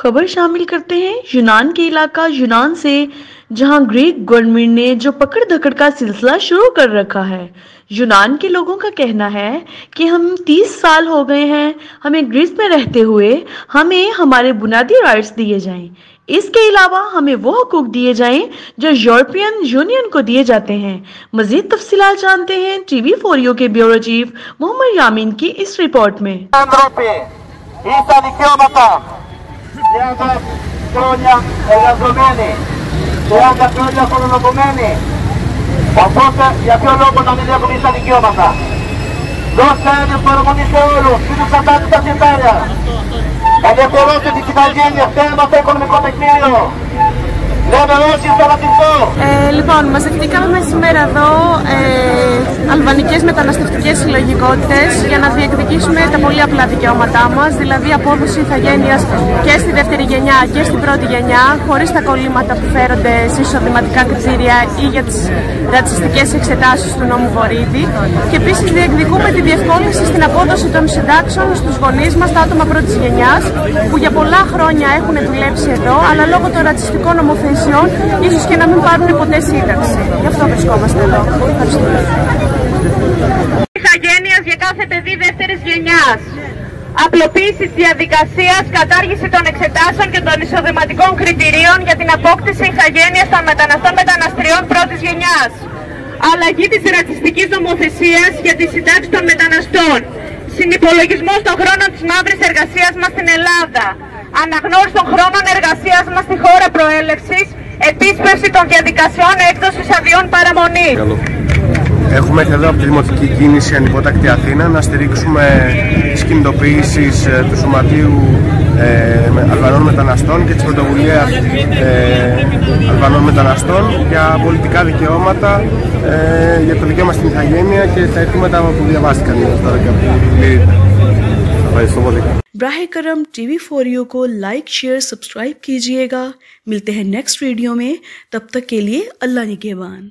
खबर शामिल करते हैं यूनान के इलाका यूनान से, जहां ग्रीक गवर्नमेंट ने जो पकड़ धकड़ का सिलसिला शुरू कर रखा है। यूनान के लोगों का कहना है कि हम 30 साल हो गए हैं हमें ग्रीस में रहते हुए, हमें हमारे बुनियादी राइट्स दिए जाएं। इसके अलावा हमें वो हकूक दिए जाएं जो यूरोपियन यूनियन को दिए जाते हैं। मजीद तफसीलात जानते हैं TV4U के ब्यूरो चीफ मोहम्मद यामीन की इस रिपोर्ट में। Οπότε για ποιο λόγο να μην έχουν ίσα δικαιώματα? Δώστε έννοιες παραμονή σε όλους, μην τους κατάτε τα κεφάλια. Ελευθερώστε τις ηθαγένειες, θέμα στο οικονομικό τεκμήριο. Λέμε όσοι σταματητό. Λοιπόν, μαζευτήκαμε σήμερα εδώ αλβανικές μεταναστευτικές συλλογικότητες για να διεκδικήσουμε τα πολύ απλά δικαιώματά μας, δηλαδή απόδοση ηθαγένειας και στη δεύτερη γενιά και στην πρώτη γενιά, χωρίς τα κολλήματα που φέρονται σε εισοδηματικά κριτήρια ή για τις ρατσιστικές εξετάσεις του νόμου Βορίδη. Και επίσης διεκδικούμε τη διευκόλυνση στην απόδοση των συντάξεων στους γονείς μας, τα άτομα πρώτης γενιάς, που για πολλά χρόνια έχουν δουλέψει εδώ, αλλά λόγω των ρατσιστικών νομοθεσιών ίσως και να μην πάρουν ποτέ σύνταξη. Γι' αυτό βρισκόμαστε εδώ. Ευχαριστούμε. Ηθαγένειας για κάθε παιδί δεύτερης γενιάς. Απλοποίηση της διαδικασίας, κατάργηση των εξετάσεων και των εισοδηματικών κριτηρίων για την απόκτηση ηθαγένειας των μεταναστών μεταναστριών πρώτης γενιάς. Αλλαγή της ρατσιστικής νομοθεσίας για τη συντάξη των μεταναστών. Συνυπολογισμός των χρόνων της μαύρης εργασίας μας στην Ελλάδα. Αναγνώριση των χρόνων εργασίας μας στη χώρα προέλευσης. Επίσπευση των διαδικασιών έκδοσης αδειών παραμονής. Έχουμε έρθει εδώ από τη Δημοτική Κίνηση Ανυπότακτη Αθήνα να στηρίξουμε τις κινητοποιήσεις του Σωματείου Αλβανών Μεταναστών και της πρωτοβουλίας Αλβανών Μεταναστών για πολιτικά δικαιώματα, για το δικαίωμα στην ηθαγένεια και τα αιτήματα που διαβάστηκαν τώρα και από τη Λίρη. Ευχαριστώ πολύ. ब्राहे करम TV4U को लाइक शेयर सब्सक्राइब कीजिएगा। मिलते हैं नेक्स्ट वीडियो में, तब तक के लिए अल्लाह निगहबान।